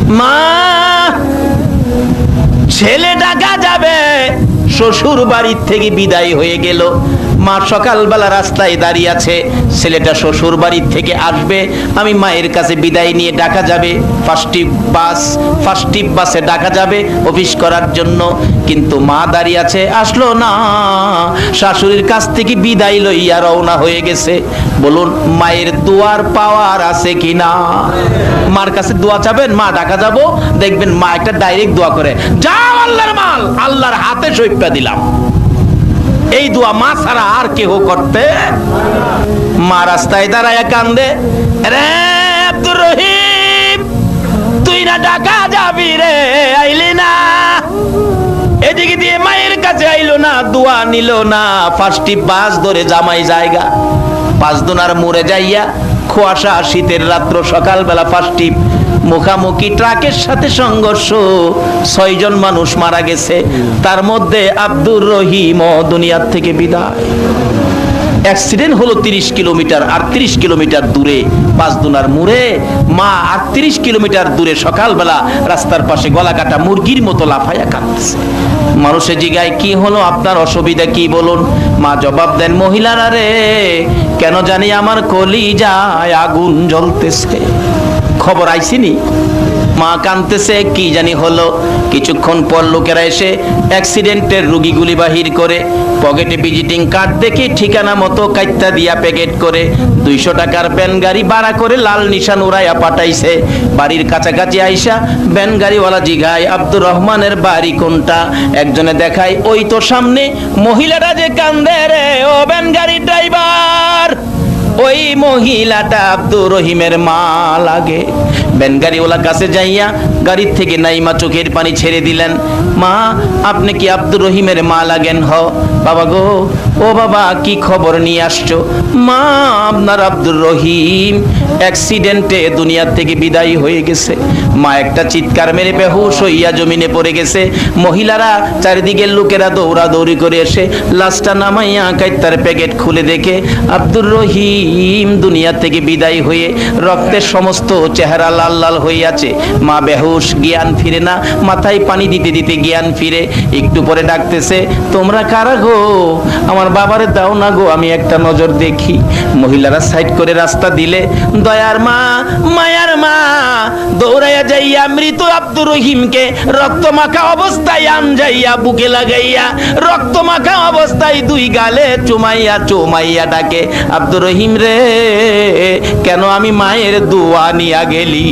মা, ছেলে ঢাকা যাবে, শ্বশুর বাড়ির থেকে বিদায় হয়ে গেল। মা সকালবেলা রাস্তায় দাঁড়িয়ে আছে, ছেলেটা শ্বশুর বাড়ির থেকে আসবে, আমি মায়ের কাছে বিদায় নিয়ে ঢাকা যাবে। ফার্স্ট টিপ বাসে ঢাকা যাবে অফিস করার জন্য, কিন্তু মা দাঁড়িয়ে আছে, আসলো না। শাশুড়ির কাছ থেকে বিদায় লইয়া রওনা হয়ে গেছে। বলুন, মায়ের দোয়ার পাওয়ার আছে কিনা? মার কাছে দোয়া চাবেন, মা ঢাকা যাব, দেখবেন মা একটা ডাইরেক্ট দোয়া করে, যাও আল্লাহর মাল, আল্লাহর হাতে সইপা দিলাম। এই দোয়া মা ছাড়া আর কেউ করতে? মা রাস্তায় দাঁড়ায় কান্দে, রে আব্দুর রহিম, তুই না ঢাকা যাবি রে, আইলি না। এদিকে দিয়ে মায়ের কাছে আইলো না, দোয়া নিল না। ফার্স্ট বাস ধরে জামাই জায়গা, পাঁচদোনার মোড়ে যাইয়া, কুয়াশা শীতের রাত্র, সকালবেলা ফার্স্ট মুখামুখি ট্রাকের সাথে সংঘর্ষ, 6 জন মানুষ মারা গেছে, তার মধ্যে আব্দুর রহিম দুনিয়ার থেকে বিদায়। অ্যাক্সিডেন্ট হলো 30 কিলোমিটার, 38 কিলোমিটার দূরে পাঁচদোনার মোড়ে। মা 38 কিলোমিটার দূরে সকালবেলা রাস্তার পাশে গলা কাটা মুরগির মতো লাফাইয়া কাঁদতেছে। মানুষে জিগায়, কি হলো, আপনার অসুবিধা কি বলুন? মা জবাব দেন, মহিলারা রে, কেন জানি আমার কলিজায় আগুন জ্বলতেছে। খবর আইসিনি? মা কাঁদতেছে, কি জানি হলো। কিছুক্ষণ পর লোকেরা এসে অ্যাক্সিডেন্টের রোগীগুলি বাহির করে, পকেটে ভিজিটিং কার্ড দেখে ঠিকানা মতো কাইত্তা দিয়া প্যাকেট করে 200 টাকার ভ্যান গাড়ি ভাড়া করে লাল নিশান উড়াইয়া পাঠাইছে। বাড়ির কাছাকাছি আইসা ভ্যান গাড়িওয়ালা জিগায়, আব্দুর রহমানের বাড়ি কোনটা? একজনে দেখায়, ওই তো সামনে। মহিলাটা যে কান্দে রে, ও ভ্যান গাড়ির ড্রাইভার, ওই মহিলাটা আব্দুর রহিমের মা লাগে। ভ্যানগাড়িওয়ালা কাছে যাইয়া গাড়ির থেকে নাইমা চোখের পানি ছেড়ে দিলেন। মা, আপনি কি আব্দুর রহিমের মা লাগেন? হ বাবা গো। ও বাবা, কি খবর নিয়ে আসছো? মা, আপনার আব্দুর রহিম অ্যাক্সিডেন্টে দুনিয়ার থেকে বিদায় হয়ে গেছে। মা একটা চিৎকার মেরে বেহুশ হইয়া জমিনে পড়ে গেছে। মহিলারা, চারিদিকের লোকেরা দৌড়াদৌড়ি করে এসে লাশটা নামাইয়া কাইত্তার প্যাকেট খুলে দেখে আব্দুর রহিম দুনিয়া থেকে বিদায় হয়ে রক্তের সমস্ত চেহারা লাল লাল হয়ে আছে। মা বেহুশ, জ্ঞান ফিরে না, মাথায় পানি দিতে দিতে জ্ঞান ফিরে। একটু পরে ডাকতেছে, তোমরা কারা গো? আমার বাবারে দাও না গো, আমি একটা নজর দেখি। মহিলারা সাইড করে রাস্তা দিলে, দয়ার মা, মায়ার মা দৌড়াইয়া যাইয়া মৃত আব্দুর রহিমকে রক্তমাখা অবস্থায় আনজাইয়া বুকে লাগাইয়া রক্তমাখা অবস্থায় 2 গালে চুমাইয়া চুমাইয়া ডাকে, আব্দুর রহিম রে, কেন আমি মায়ের দোয়া নিয়া গেলি?